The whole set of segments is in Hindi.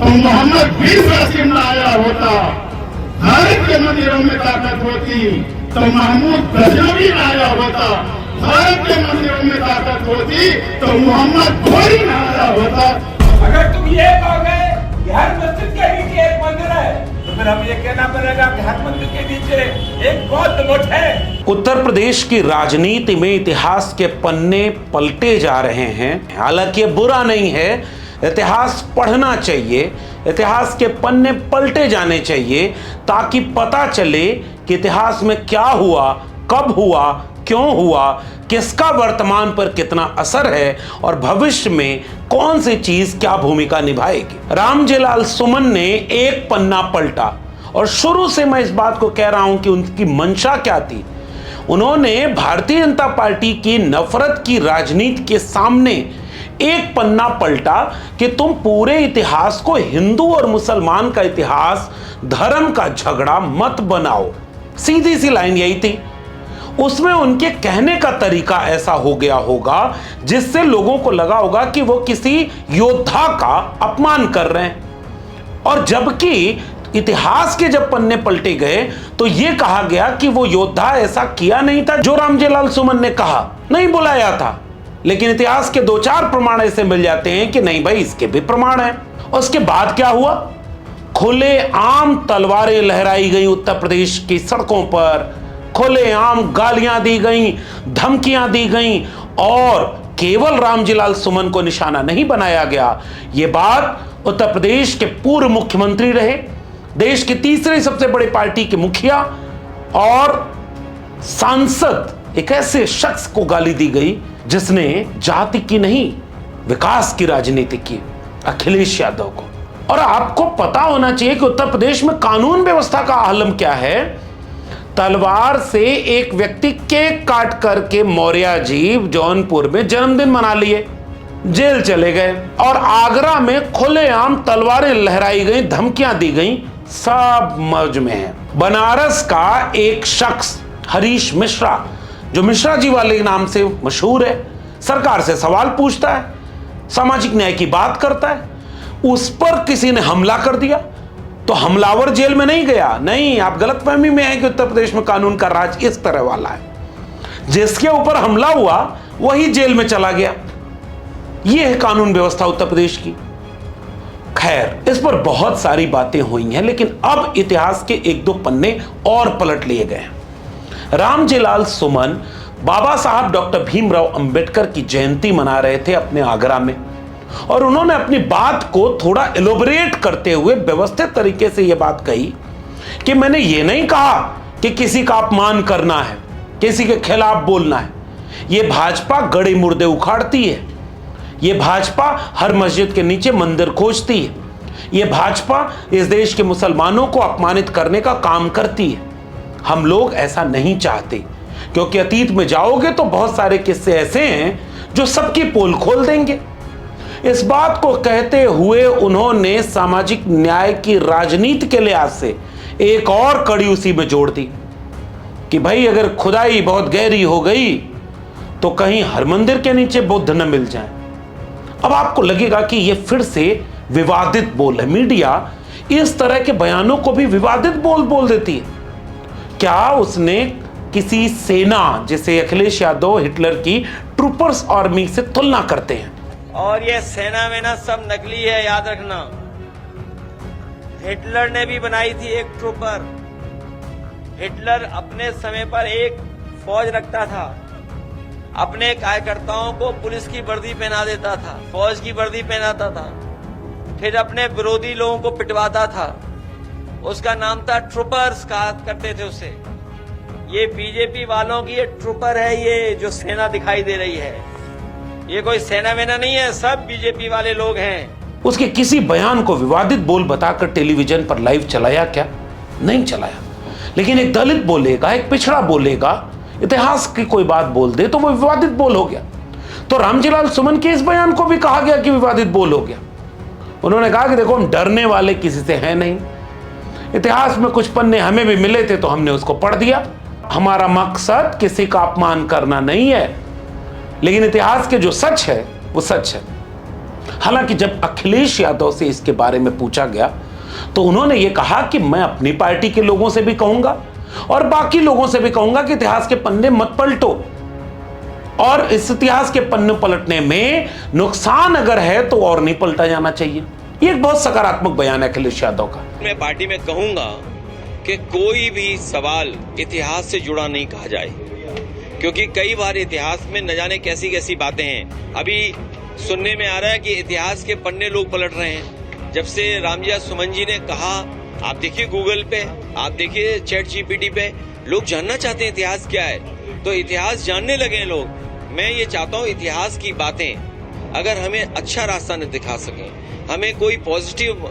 तो मोहम्मद 20 वसीम आया होता। भारत के मंदिरों में ताकत होती तो महमूद गजनवी आया होता। भारत के मंदिरों में ताकत होती तो मोहम्मद घोरी न आया होता। अगर तुम ये कहोगे कि हर मस्जिद के नीचे एक मंदिर है, तो फिर हम ये कहना पड़ेगा कि हर मंदिर के नीचे एक बौद्ध मठ है। उत्तर प्रदेश की राजनीति में इतिहास के पन्ने पलटे जा रहे हैं। हालांकि ये बुरा नहीं है, इतिहास पढ़ना चाहिए, इतिहास के पन्ने पलटे जाने चाहिए ताकि पता चले कि इतिहास में क्या हुआ, कब हुआ, क्यों हुआ, किसका वर्तमान पर कितना असर है और भविष्य में कौन सी चीज क्या भूमिका निभाएगी। रामजीलाल सुमन ने एक पन्ना पलटा और शुरू से मैं इस बात को कह रहा हूं कि उनकी मंशा क्या थी। उन्होंने भारतीय जनता पार्टी की नफरत की राजनीति के सामने एक पन्ना पलटा कि तुम पूरे इतिहास को हिंदू और मुसलमान का इतिहास, धर्म का झगड़ा मत बनाओ। सीधी सी लाइन यही थी। उसमें उनके कहने का तरीका ऐसा हो गया होगा जिससे लोगों को लगा होगा कि वो किसी योद्धा का अपमान कर रहे हैं, और जबकि इतिहास के जब पन्ने पलटे गए तो यह कहा गया कि वो योद्धा ऐसा किया नहीं था जो रामजीलाल सुमन ने कहा, नहीं बुलाया था। लेकिन इतिहास के 2-4 प्रमाण ऐसे मिल जाते हैं कि नहीं भाई, इसके भी प्रमाण है। उसके बाद क्या हुआ? खुलेआम तलवारें लहराई गई उत्तर प्रदेश की सड़कों पर, खुलेआम गालियां दी गई, धमकियां दी गई, और केवल रामजीलाल सुमन को निशाना नहीं बनाया गया। यह बात उत्तर प्रदेश के पूर्व मुख्यमंत्री रहे, देश की तीसरी सबसे बड़ी पार्टी के मुखिया और सांसद, एक ऐसे शख्स को गाली दी गई जिसने जाति की नहीं विकास की राजनीति की, अखिलेश यादव को। और आपको पता होना चाहिए कि उत्तर प्रदेश में कानून व्यवस्था का आलम क्या है। तलवार से एक व्यक्ति केक काट करके मौर्य जी जौनपुर में जन्मदिन मना लिए, जेल चले गए, और आगरा में खुलेआम तलवारें लहराई गई, धमकियां दी गई, सब मौज में है। बनारस का एक शख्स हरीश मिश्रा, जो मिश्रा जी वाले नाम से मशहूर है, सरकार से सवाल पूछता है, सामाजिक न्याय की बात करता है, उस पर किसी ने हमला कर दिया तो हमलावर जेल में नहीं गया। नहीं, आप गलतफहमी में हैं कि उत्तर प्रदेश में कानून का राज इस तरह वाला है। जिसके ऊपर हमला हुआ वही जेल में चला गया। यह है कानून व्यवस्था उत्तर प्रदेश की। खैर, इस पर बहुत सारी बातें हुई हैं, लेकिन अब इतिहास के 1-2 पन्ने और पलट लिए गए हैं। रामजीलाल सुमन बाबा साहब डॉक्टर भीमराव अंबेडकर की जयंती मना रहे थे अपने आगरा में, और उन्होंने अपनी बात को थोड़ा एलोबरेट करते हुए व्यवस्थित तरीके से यह बात कही कि मैंने ये नहीं कहा कि किसी का अपमान करना है, किसी के खिलाफ बोलना है। यह भाजपा गड़े मुर्दे उखाड़ती है, यह भाजपा हर मस्जिद के नीचे मंदिर खोजती है, यह भाजपा इस देश के मुसलमानों को अपमानित करने का काम करती है। हम लोग ऐसा नहीं चाहते, क्योंकि अतीत में जाओगे तो बहुत सारे किस्से ऐसे हैं जो सबकी पोल खोल देंगे। इस बात को कहते हुए उन्होंने सामाजिक न्याय की राजनीति के लिहाज से एक और कड़ी उसी में जोड़ दी कि भाई, अगर खुदाई बहुत गहरी हो गई तो कहीं हर मंदिर के नीचे बुद्ध न मिल जाए। अब आपको लगेगा कि यह फिर से विवादित बोल है। मीडिया इस तरह के बयानों को भी विवादित बोल देती है। क्या उसने किसी सेना, जैसे अखिलेश यादव हिटलर की ट्रूपर्स आर्मी से तुलना करते हैं, और ये सेना वेना सब नकली है, याद रखना। हिटलर ने भी बनाई थी एक ट्रूपर। हिटलर अपने समय पर एक फौज रखता था, अपने कार्यकर्ताओं को पुलिस की वर्दी पहना देता था, फौज की वर्दी पहनाता था, फिर अपने विरोधी लोगों को पिटवाता था। उसका नाम था ट्रूपर्स, कहा करते थे उसे। ये बीजेपी वालों की ये ट्रूपर है, ये जो सेना दिखाई दे रही है, ये कोई सेना वेना नहीं है, सब बीजेपी वाले लोग हैं। उसके किसी बयान को विवादित बोल बताकर टेलीविजन पर लाइव चलाया क्या? नहीं चलाया। लेकिन एक दलित बोलेगा, एक पिछड़ा बोलेगा, इतिहास की कोई बात बोल दे तो वो विवादित बोल हो गया। तो रामजीलाल सुमन के इस बयान को भी कहा गया कि विवादित बोल हो गया। उन्होंने कहा कि देखो, हम डरने वाले किसी से हैं नहीं, इतिहास में कुछ पन्ने हमें भी मिले थे तो हमने उसको पढ़ दिया। हमारा मकसद किसी का अपमान करना नहीं है, लेकिन इतिहास के जो सच है वो सच है। हालांकि जब अखिलेश यादव से इसके बारे में पूछा गया तो उन्होंने ये कहा कि मैं अपनी पार्टी के लोगों से भी कहूंगा और बाकी लोगों से भी कहूंगा कि इतिहास के पन्ने मत पलटो, और इस इतिहास के पन्ने पलटने में नुकसान अगर है तो और नहीं पलटा जाना चाहिए। ये एक बहुत सकारात्मक बयान है अखिलेश यादव का। मैं पार्टी में कहूंगा कि कोई भी सवाल इतिहास से जुड़ा नहीं कहा जाए, क्योंकि कई बार इतिहास में न जाने कैसी कैसी बातें हैं। अभी सुनने में आ रहा है कि इतिहास के पन्ने लोग पलट रहे हैं। जब से रामजिया सुमन जी ने कहा, आप देखिए गूगल पे, आप देखिए चैट जीपीटी पे, लोग जानना चाहते हैं इतिहास क्या है, तो इतिहास जानने लगे लोग। मैं ये चाहता हूँ इतिहास की बातें अगर हमें अच्छा रास्ता न दिखा सकें, हमें कोई पॉजिटिव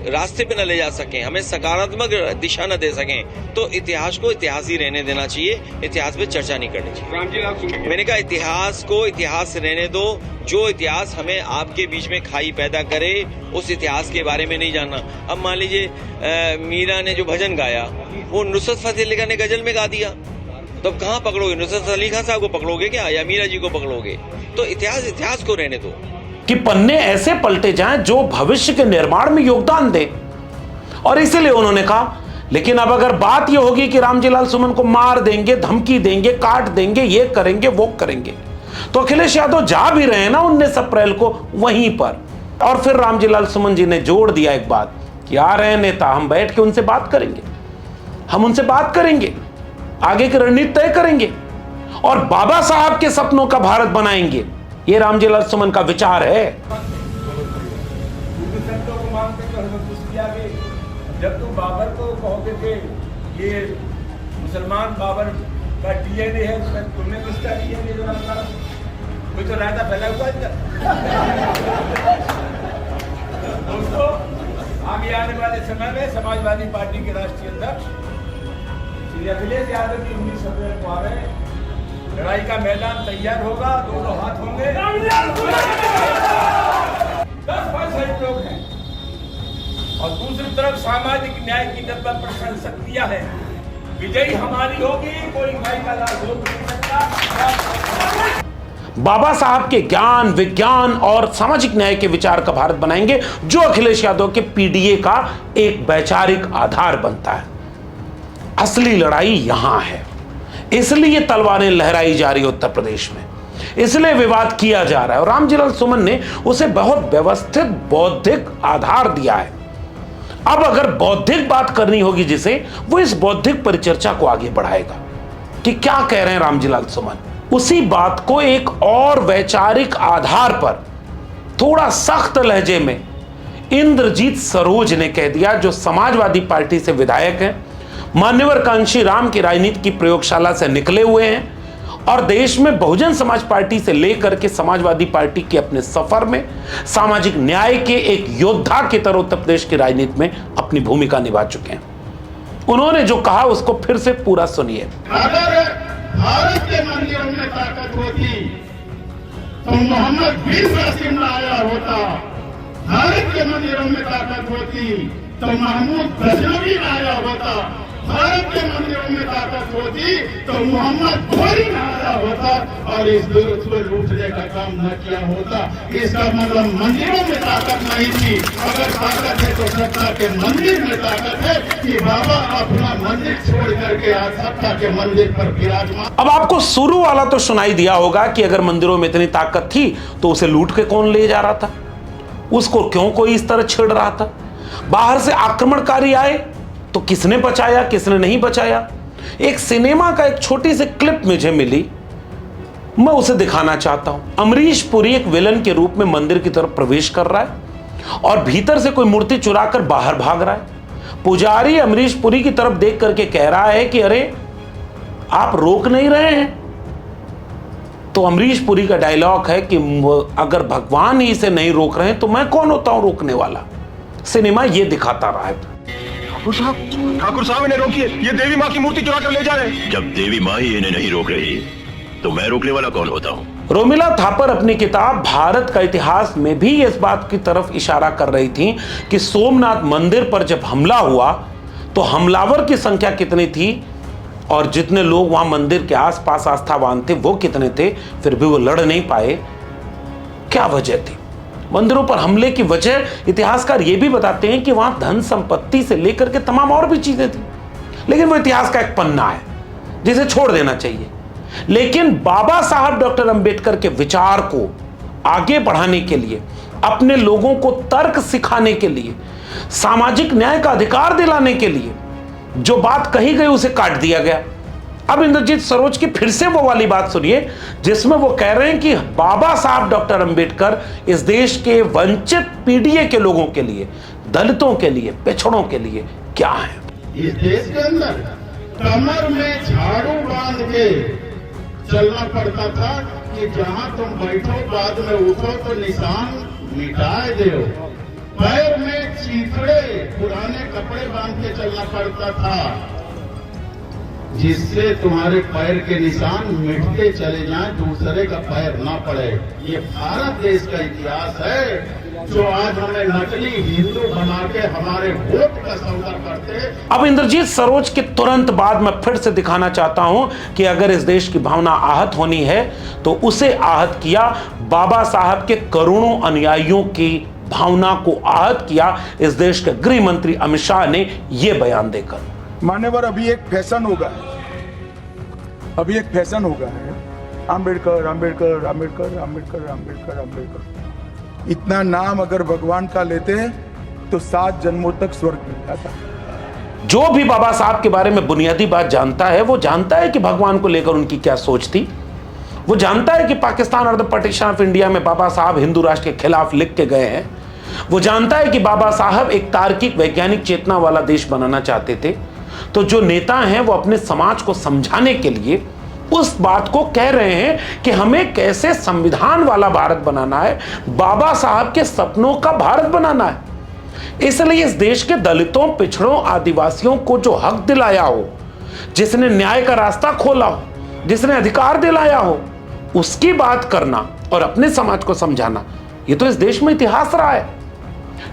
रास्ते पे न ले जा सकें, हमें सकारात्मक दिशा न दे सकें, तो इतिहास को इतिहास ही रहने देना चाहिए, इतिहास पे चर्चा नहीं करनी चाहिए। मैंने कहा इतिहास को इतिहास रहने दो, जो इतिहास हमें आपके बीच में खाई पैदा करे उस इतिहास के बारे में नहीं जानना। अब मान लीजिए मीरा ने जो भजन गाया वो नुसरत फतेह अली खान ने गजल में गा दिया, तो अब कहाँ पकड़ोगे? नुसरत अली खान साहब को पकड़ोगे क्या, या मीरा जी को पकड़ोगे? तो इतिहास को रहने दो कि पन्ने ऐसे पलटे जाएं जो भविष्य के निर्माण में योगदान दे। और इसीलिए उन्होंने कहा, लेकिन अब अगर बात यह होगी कि रामजीलाल सुमन को मार देंगे, धमकी देंगे, काट देंगे, ये करेंगे वो करेंगे, तो अखिलेश यादव जा भी रहे हैं ना 19 अप्रैल को वहीं पर। और फिर रामजीलाल सुमन जी ने जोड़ दिया एक बात कि आ रहे हैं नेता, हम बैठ के उनसे बात करेंगे, हम उनसे बात करेंगे, आगे की रणनीति तय करेंगे और बाबा साहब के सपनों का भारत बनाएंगे। ये रामजीलाल सुमन का विचार है। जब तुम बाबर को कहोगे कि ये मुसलमान बाबर का डीएनए है, उसमें तुमने किसका डीएनए जो रखा? कोई तो रायता फैला हुआ है। दोस्तों, आगे आने वाले समय में समाजवादी पार्टी के राष्ट्रीय अध्यक्ष श्री अखिलेश यादव की 19 अप्रैल को आ रहे हैं। लड़ाई का मैदान तैयार होगा, दोनों हाथ होंगे। 10% लोग हैं और दूसरी तरफ सामाजिक न्याय की 90% शक्तियां हैं। विजयी हमारी होगी, कोई भाई का लाभ हो नहीं सकता। बाबा साहब के ज्ञान, विज्ञान और सामाजिक न्याय के विचार का भारत बनाएंगे, जो अखिलेश यादव के पीडीए का एक वैचारिक आधार बनता है। असली लड़ाई यहां है, इसलिए तलवारें लहराई जा रही उत्तर प्रदेश में, इसलिए विवाद किया जा रहा है। और रामजीलाल सुमन ने उसे बहुत व्यवस्थित बौद्धिक आधार दिया है। अब अगर बौद्धिक बात करनी होगी जिसे, वो इस बौद्धिक परिचर्चा को आगे बढ़ाएगा कि क्या कह रहे हैं रामजीलाल सुमन। उसी बात को एक और वैचारिक आधार पर थोड़ा सख्त लहजे में इंद्रजीत सरोज ने कह दिया, जो समाजवादी पार्टी से विधायक हैं, मान्यवर कांशी राम की राजनीति की प्रयोगशाला से निकले हुए हैं और देश में बहुजन समाज पार्टी से लेकर के समाजवादी पार्टी के अपने सफर में सामाजिक न्याय के एक योद्धा की तरह उत्तर प्रदेश की राजनीति में अपनी भूमिका निभा चुके हैं। उन्होंने जो कहा उसको फिर से पूरा सुनिए। अगर भारत के मंदिरों में ताकत होती तो मोहम्मद बिन कासिम आया होता, भारत के मंदिरों में ताकत होती तो महमूद गजनवी आया होता, भारत के मंदिरों में ताकत होती तो मोहम्मद घोरी न आया होता और इस दुर्ग को लूटने का काम न किया होता। इसका मतलब मंदिरों में ताकत नहीं थी। अगर ताकत है तो सत्ता के मंदिर में ताकत है कि बाबा अपना मंदिर छोड़ करके आज सत्ता के मंदिर पर विराजमान। अब आपको शुरू वाला तो सुनाई दिया होगा कि अगर मंदिरों में इतनी ताकत थी तो उसे लूट के कौन ले जा रहा था, उसको क्यों कोई इस तरह छेड़ रहा था। बाहर से आक्रमणकारी आए तो किसने बचाया, किसने नहीं बचाया। एक सिनेमा का एक छोटी सी क्लिप मुझे मिली, मैं उसे दिखाना चाहता हूं। अमरीश पुरी एक विलन के रूप में मंदिर की तरफ प्रवेश कर रहा है और भीतर से कोई मूर्ति चुराकर बाहर भाग रहा है। पुजारी अमरीश पुरी की तरफ देख करके कह रहा है कि अरे आप रोक नहीं रहे हैं। तो अमरीश पुरी का डायलॉग है कि अगर भगवान ही इसे नहीं रोक रहे हैं तो मैं कौन होता हूं रोकने वाला। सिनेमा ये दिखाता रहा है। ठाकुर साहब इन्हें रोकिए, ये देवी माँ की मूर्ति चुरा कर ले जा रहे हैं। जब देवी माँ ही इन्हें नहीं रोक रही तो मैं रोकने वाला कौन होता हूँ। रोमिला थापर अपनी किताब भारत का इतिहास में भी इस बात की तरफ इशारा कर रही थी कि सोमनाथ मंदिर पर जब हमला हुआ तो हमलावर की संख्या कितनी थी और जितने लोग वहां मंदिर के आसपास आस्थावान थे वो कितने थे, फिर भी वो लड़ नहीं पाए। क्या वजह थी? मंदिरों पर हमले की वजह इतिहासकार ये भी बताते हैं कि वहां धन संपत्ति से लेकर के तमाम और भी चीजें थी, लेकिन वो इतिहास का एक पन्ना है जिसे छोड़ देना चाहिए। लेकिन बाबा साहब डॉक्टर अंबेडकर के विचार को आगे बढ़ाने के लिए, अपने लोगों को तर्क सिखाने के लिए, सामाजिक न्याय का अधिकार दिलाने के लिए जो बात कही गई उसे काट दिया गया। अब इंद्रजीत सरोज की फिर से वो वाली बात सुनिए जिसमें वो कह रहे हैं कि बाबा साहब डॉक्टर अंबेडकर इस देश के वंचित पीढ़ी के लोगों के लिए, दलितों के लिए, पिछड़ों के लिए क्या है। इस देश के अंदर कमर में झाड़ू बांध के चलना पड़ता था कि जहां तुम बैठो बाद में उठो तो निशान मिटाए दो। पैर में चीथड़े पुराने कपड़े बांध के चलना पड़ता था जिससे तुम्हारे पैर के निशान मिटते चले जाएं, दूसरे का पैर ना पड़े। ये भारत देश का इतिहास है जो आज हमें नकली हिंदू बना के हमारे वोट का सौदा करते। अब इंद्रजीत सरोज के तुरंत बाद मैं फिर से दिखाना चाहता हूं कि अगर इस देश की भावना आहत होनी है तो उसे आहत किया बाबा साहब के करोड़ों अनुयायियों की भावना को आहत किया इस देश के गृह मंत्री अमित शाह ने यह बयान देकर। मान्यवर, अभी एक फैशन होगा है अंबेडकर अंबेडकर अंबेडकर अंबेडकर अंबेडकर अंबेडकर। इतना नाम अगर भगवान का लेते तो 7 जन्मों तक स्वर्ग मिलता था। जो भी बाबा साहब के बारे में बुनियादी बात जानता है वो जानता है कि भगवान को लेकर उनकी क्या सोच थी। वो जानता है कि पाकिस्तान और द पार्टीशन ऑफ इंडिया में बाबा साहब हिंदू राष्ट्र के खिलाफ लिख के गए हैं। वो जानता है कि बाबा साहब एक तार्किक वैज्ञानिक चेतना वाला देश बनाना चाहते थे। तो जो नेता हैं वो अपने समाज को समझाने के लिए उस बात को कह रहे हैं कि हमें कैसे संविधान वाला भारत बनाना है, बाबा साहब के सपनों का भारत बनाना है। इसलिए इस देश के दलितों, पिछड़ों, आदिवासियों को जो हक दिलाया हो, जिसने न्याय का रास्ता खोला हो, जिसने अधिकार दिलाया हो, उसकी बात करना और अपने समाज को समझाना, ये तो इस देश में इतिहास रहा है।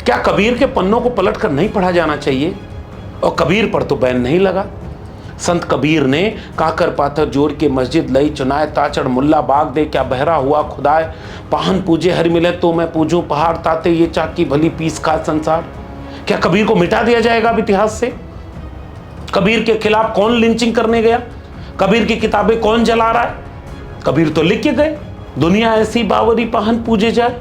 क्या कबीर के पन्नों को पलटकर नहीं पढ़ा जाना चाहिए? और कबीर पर तो बैन नहीं लगा। संत कबीर ने काकर पाथर जोड़ के मस्जिद लई चुनाए, ताचड़ मुल्ला बाग दे क्या बहरा हुआ खुदाए, पाहन पूजे हर मिले तो मैं पूजूं पहाड़, ताते ये चाकी भली पीस खा संसार। क्या कबीर को मिटा दिया जाएगा अब इतिहास से? कबीर के खिलाफ कौन लिंचिंग करने गया? कबीर की किताबें कौन जला रहा है? कबीर तो लिख के गए, दुनिया ऐसी बावरी पाहन पूजे जाए,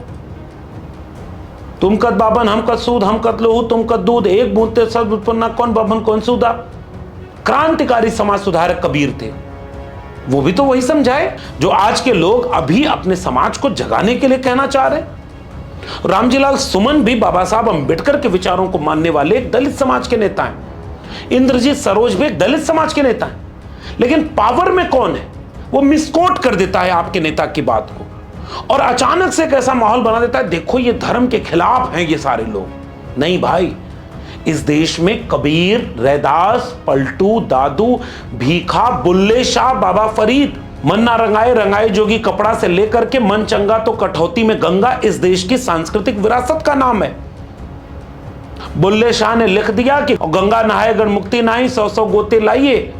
तुम कद बाबन हम कद सूद, हम कद लोहू तुम कद दूध, एक बूंदते सब उत्पन्न कौन बाबन कौन सूदा। क्रांतिकारी समाज सुधारक कबीर थे। वो भी तो वही समझाए जो आज के लोग अभी अपने समाज को जगाने के लिए कहना चाह रहे हैं। रामजीलाल सुमन भी बाबा साहब अंबेडकर के विचारों को मानने वाले एक दलित समाज के नेता हैं। इंद्रजीत सरोज भी एक दलित समाज के नेता हैं। लेकिन पावर में कौन है? वो मिसकोट कर देता है आपके नेता की बात को और अचानक से एक ऐसा माहौल बना देता है, देखो ये धर्म के खिलाफ हैं ये सारे लोग। नहीं भाई, इस देश में कबीर, रैदास, पलटू, दादू, भीखा, बुल्ले शाह, बाबा फरीद, मन्ना रंगाए रंगाए जोगी कपड़ा से लेकर के मन चंगा तो कठौती में गंगा इस देश की सांस्कृतिक विरासत का नाम है। बुल्ले शाह ने लिख दिया कि गंगा नहाए गण मुक्ति नाही, 100 गोते लाइए।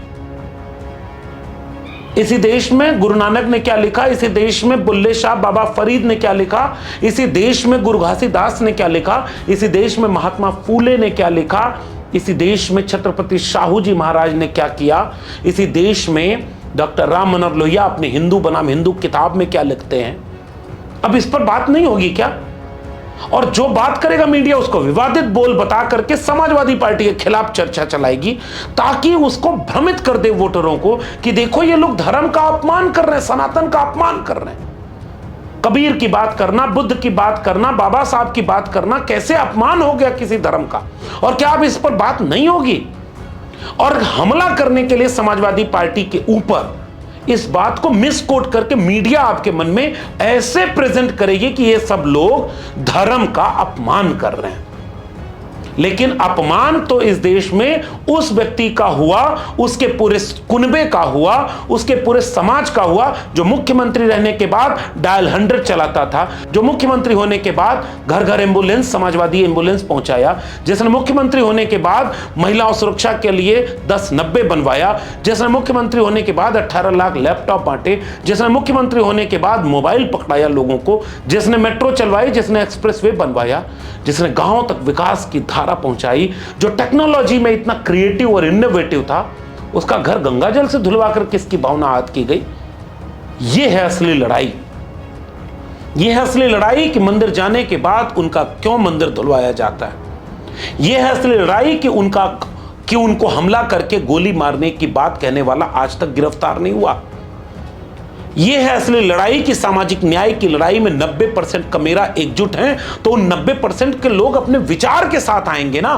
इसी देश में गुरु नानक ने क्या लिखा, इसी देश में बुल्ले शाह बाबा फरीद ने क्या लिखा, इसी देश में गुरु घासीदास ने क्या लिखा, इसी देश में महात्मा फूले ने क्या लिखा, इसी देश में छत्रपति शाहू जी महाराज ने क्या किया, इसी देश में डॉक्टर राम मनोहर लोहिया अपने हिंदू बनाम हिंदू किताब में क्या लिखते हैं। अब इस पर बात नहीं होगी क्या? और जो बात करेगा मीडिया उसको विवादित बोल बता करके समाजवादी पार्टी के खिलाफ चर्चा चलाएगी ताकि उसको भ्रमित कर दे वोटरों को कि देखो ये लोग धर्म का अपमान कर रहे हैं, सनातन का अपमान कर रहे हैं। कबीर की बात करना, बुद्ध की बात करना, बाबा साहब की बात करना कैसे अपमान हो गया किसी धर्म का? और क्या अब इस पर बात नहीं होगी? और हमला करने के लिए समाजवादी पार्टी के ऊपर इस बात को मिसकोट करके मीडिया आपके मन में ऐसे प्रेजेंट करेगी कि ये सब लोग धर्म का अपमान कर रहे हैं। लेकिन अपमान तो इस देश में उस व्यक्ति का हुआ, उसके पूरे कुनबे का हुआ, उसके पूरे समाज का हुआ जो मुख्यमंत्री रहने के बाद डायल 100 चलाता था, जो मुख्यमंत्री होने के बाद घर घर एम्बुलेंस, समाजवादी एम्बुलेंस पहुंचाया, जिसने मुख्यमंत्री होने के बाद महिलाओं सुरक्षा के लिए 1090 बनवाया, जिसने मुख्यमंत्री होने के बाद 18 लाख लैपटॉप बांटे, जिसने मुख्यमंत्री होने के बाद मोबाइल पकड़ाया लोगों को, जिसने मेट्रो चलवाई, जिसने एक्सप्रेसवे बनवाया, जिसने गांवों तक विकास की धारा पहुंचाई, जो टेक्नोलॉजी में इतना क्रिएटिव और इनोवेटिव था, उसका घर गंगाजल से धुलवाकर किसकी भावना आहत की गई। यह है असली लड़ाई। यह है असली लड़ाई कि मंदिर जाने के बाद उनका क्यों मंदिर धुलवाया जाता है। यह है असली लड़ाई कि उनको हमला करके गोली मारने की बात कहने वाला आज तक गिरफ्तार नहीं हुआ। यह है असली लड़ाई कि सामाजिक न्याय की लड़ाई में 90% कमेरा एकजुट हैं, तो उन 90% के लोग अपने विचार के साथ आएंगे ना।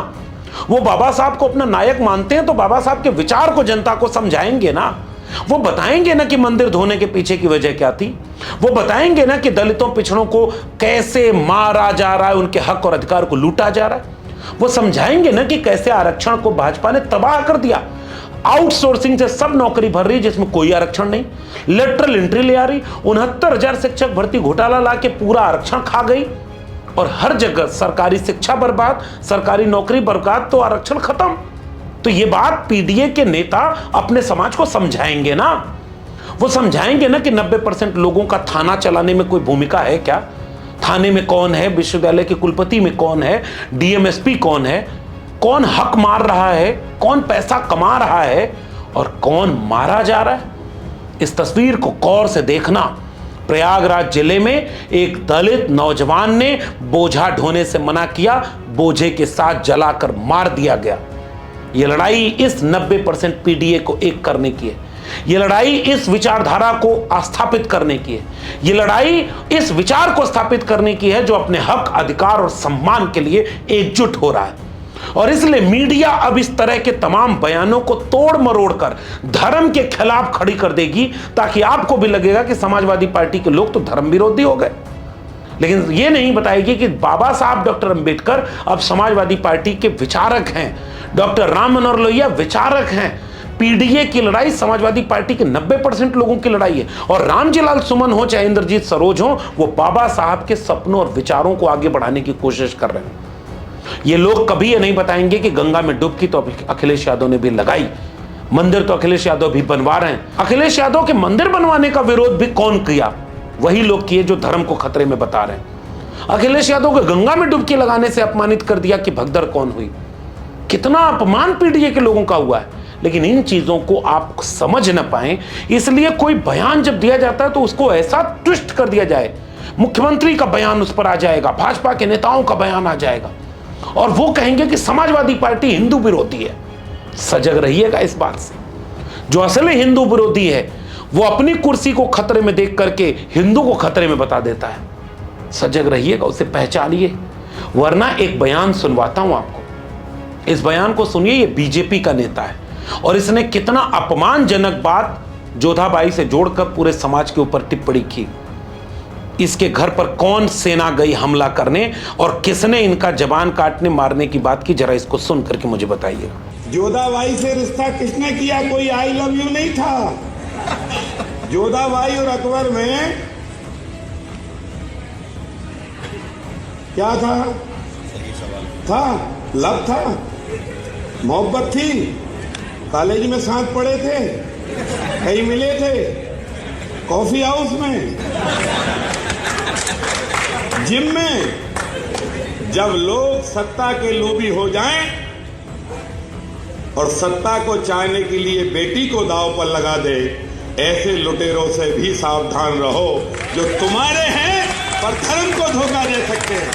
वो बाबा साहब को अपना नायक मानते हैं तो बाबा साहब के विचार को जनता को समझाएंगे ना। वो बताएंगे ना कि मंदिर धोने के पीछे की वजह क्या थी। वो बताएंगे ना कि दलितों पिछड़ों को कैसे मारा जा रहा है, उनके हक और अधिकार को लूटा जा रहा है। वो समझाएंगे ना कि कैसे आरक्षण को भाजपा ने तबाह कर दिया। आउटसोर्सिंग से सब नौकरी भर रही जिसमें कोई आरक्षण नहीं, लेटरल एंट्री ले आ रही, 69,000 शिक्षक भर्ती घोटाला ला के पूरा आरक्षण खा गई, और हर जगह सरकारी शिक्षा बर्बाद, सरकारी नौकरी बर्बाद, तो आरक्षण खत्म। तो ये बात पीडीए के नेता अपने समाज को समझाएंगे ना। वो समझाएंगे ना कि 90% लोगों का थाना चलाने में कोई भूमिका है क्या। थाने में कौन है, विश्वविद्यालय के कुलपति में कौन है, डीएमएसपी कौन है, कौन हक मार रहा है, कौन पैसा कमा रहा है और कौन मारा जा रहा है। इस तस्वीर को गौर से देखना। प्रयागराज जिले में एक दलित नौजवान ने बोझा ढोने से मना किया, बोझे के साथ जलाकर मार दिया गया। यह लड़ाई इस 90% पीडीए को एक करने की है। यह लड़ाई इस विचारधारा को स्थापित करने की है। यह लड़ाई इस विचार को स्थापित करने की है जो अपने हक, अधिकार और सम्मान के लिए एकजुट हो रहा है। और इसलिए मीडिया अब इस तरह के तमाम बयानों को तोड़ मरोड़ कर धर्म के खिलाफ खड़ी कर देगी, ताकि आपको भी लगेगा कि समाजवादी पार्टी के लोग तो धर्म विरोधी हो गए। लेकिन यह नहीं बताएगी कि बाबा साहब डॉक्टर अंबेडकर अब समाजवादी पार्टी के विचारक हैं, डॉक्टर राम मनोहर लोहिया विचारक हैं। पीडीए की लड़ाई समाजवादी पार्टी के 90% लोगों की लड़ाई है। और रामजीलाल सुमन हो चाहे इंद्रजीत सरोज हो, वो बाबा साहब के सपनों और विचारों को आगे बढ़ाने की कोशिश कर रहे हैं। ये लोग कभी ये नहीं बताएंगे कि गंगा में डुबकी तो अखिलेश यादव ने भी लगाई, मंदिर तो अखिलेश यादव भी बनवा रहे हैं। अखिलेश यादव के मंदिर बनवाने का विरोध भी कौन किया? वही लोग किए जो धर्म को खतरे में बता रहे हैं। अखिलेश यादव को गंगा में डुबकी लगाने से अपमानित कर दिया कि भगदड़ कौन हुई। कितना अपमान पीडीए के लोगों का हुआ है। लेकिन इन चीजों को आप समझ न पाए, इसलिए कोई बयान जब दिया जाता है तो उसको ऐसा ट्विस्ट कर दिया जाए, मुख्यमंत्री का बयान उस पर आ जाएगा, भाजपा के नेताओं का बयान आ जाएगा और वो कहेंगे कि समाजवादी पार्टी हिंदू विरोधी है। सजग रहिएगा इस बात से। जो असली हिंदू विरोधी है वो अपनी कुर्सी को खतरे में देख करके हिंदू को खतरे में बता देता है। सजग रहिएगा, उसे पहचानिए। वरना एक बयान सुनवाता हूं आपको, इस बयान को सुनिए। ये बीजेपी का नेता है और इसने कितना अपमानजनक बात जोधाबाई से जोड़कर पूरे समाज के ऊपर टिप्पणी की। इसके घर पर कौन सेना गई हमला करने और किसने इनका जबान काटने मारने की बात की, जरा इसको सुन करके मुझे बताइए। जोधाबाई से रिश्ता किसने किया? कोई आई लव यू नहीं था। जोधाबाई और अकबर में क्या था लव था, मोहब्बत थी। कॉलेज में साथ पढ़े थे, कहीं मिले थे, कॉफी हाउस में, जिम में। जब लोग सत्ता के लोभी हो जाएं और सत्ता को चाहने के लिए बेटी को दांव पर लगा दे, ऐसे लुटेरों से भी सावधान रहो जो तुम्हारे हैं पर धर्म को धोखा दे सकते हैं।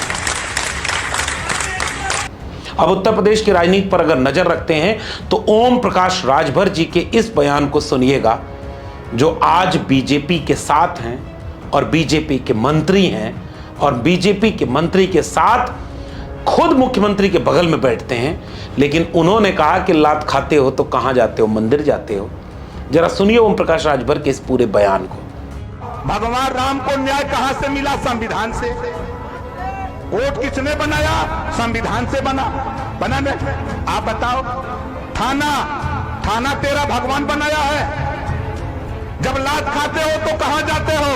अब उत्तर प्रदेश की राजनीति पर अगर नजर रखते हैं तो ओम प्रकाश राजभर जी के इस बयान को सुनिएगा, जो आज बीजेपी के साथ हैं और बीजेपी के मंत्री हैं और बीजेपी के मंत्री के साथ खुद मुख्यमंत्री के बगल में बैठते हैं। लेकिन उन्होंने कहा कि लात खाते हो तो कहां जाते हो? मंदिर जाते हो। जरा सुनिए ओम प्रकाश राजभर के इस पूरे बयान को। भगवान राम को न्याय कहां से मिला? संविधान से। वोट किसने बनाया? संविधान से बना। बना दे। आप बताओ, थाना तेरा भगवान बनाया है। जब लात खाते हो तो कहां जाते हो?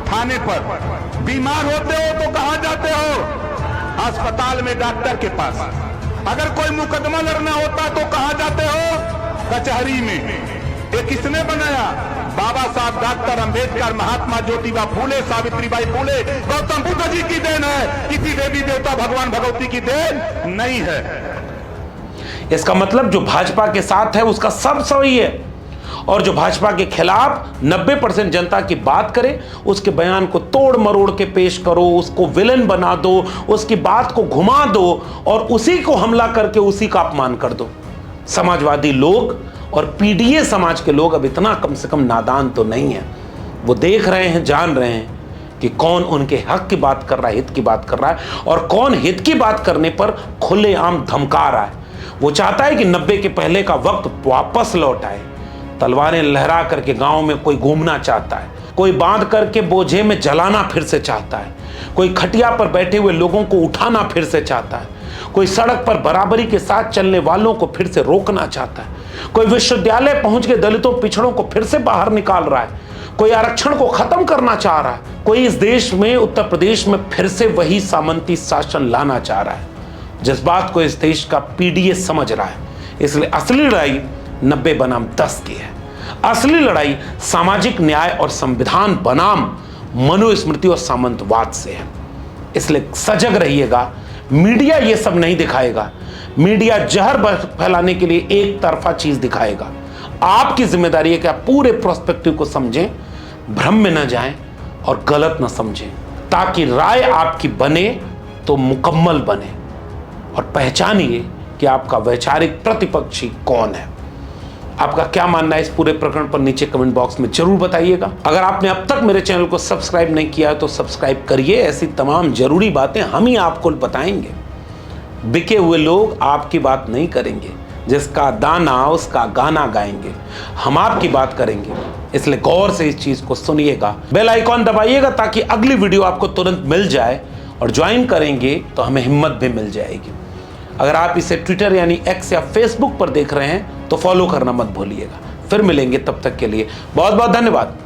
थाने पर। बीमार होते हो तो कहां जाते हो? अस्पताल में डॉक्टर के पास। अगर कोई मुकदमा लड़ना होता तो कहां जाते हो? कचहरी में। ये किसने बनाया? बाबा साहब डॉक्टर अंबेडकर, महात्मा ज्योतिबा फूले, सावित्रीबाई फूले, गौतम बुद्ध जी की देन है। किसी देवी देवता भगवान भगवती की देन नहीं है। इसका मतलब जो भाजपा के साथ है उसका सब सही है, और जो भाजपा के खिलाफ 90% जनता की बात करे उसके बयान को तोड़ मरोड़ के पेश करो, उसको विलन बना दो, उसकी बात को घुमा दो और उसी को हमला करके उसी का अपमान कर दो। समाजवादी लोग और पीडीए समाज के लोग अब इतना कम से कम नादान तो नहीं है। वो देख रहे हैं, जान रहे हैं कि कौन उनके हक की बात कर रहा है, हित की बात कर रहा है, और कौन हित की बात करने पर खुलेआम धमका रहा है। वो चाहता है कि 90 के पहले का वक्त वापस लौट आए। तलवारें लहरा करके गांव में कोई घूमना चाहता है, कोई बांध करके बोझे में जलाना फिर से चाहता है, कोई खटिया पर बैठे हुए लोगों को उठाना फिर से चाहता है, कोई सड़क पर बराबरी के साथ चलने वालों को फिर से रोकना चाहता है, कोई विश्वविद्यालय पहुंच के दलितों पिछड़ों को फिर से बाहर निकाल रहा है, कोई आरक्षण को खत्म करना चाह रहा है, कोई इस देश में, उत्तर प्रदेश में फिर से वही सामंती शासन लाना चाह रहा है, जिस बात को इस देश का पीडीए समझ रहा है। इसलिए असली लड़ाई 90 बनाम 10 की है। असली लड़ाई सामाजिक न्याय और संविधान बनाम मनुस्मृति और सामंतवाद से है। इसलिए सजग रहिएगा। मीडिया ये सब नहीं दिखाएगा। मीडिया जहर फैलाने के लिए एक तरफा चीज दिखाएगा। आपकी जिम्मेदारी है कि आप पूरे प्रोस्पेक्टिव को समझें, भ्रम में न जाएं और गलत न समझें, ताकि राय आपकी बने तो मुकम्मल बने। और पहचानिए कि आपका वैचारिक प्रतिपक्षी कौन है। आपका क्या मानना है इस पूरे प्रकरण पर नीचे कमेंट बॉक्स में जरूर बताइएगा। अगर आपने अब तक मेरे चैनल को सब्सक्राइब नहीं किया है तो सब्सक्राइब करिए। ऐसी तमाम जरूरी बातें हम ही आपको बताएंगे। बिके हुए लोग आपकी बात नहीं करेंगे, जिसका दाना उसका गाना गाएंगे। हम आपकी बात करेंगे, इसलिए गौर से इस चीज को सुनिएगा। बेल आइकॉन दबाइएगा ताकि अगली वीडियो आपको तुरंत मिल जाए, और ज्वाइन करेंगे तो हमें हिम्मत भी मिल जाएगी। अगर आप इसे ट्विटर यानी एक्स या फेसबुक पर देख रहे हैं तो फॉलो करना मत भूलिएगा। फिर मिलेंगे, तब तक के लिए बहुत बहुत धन्यवाद।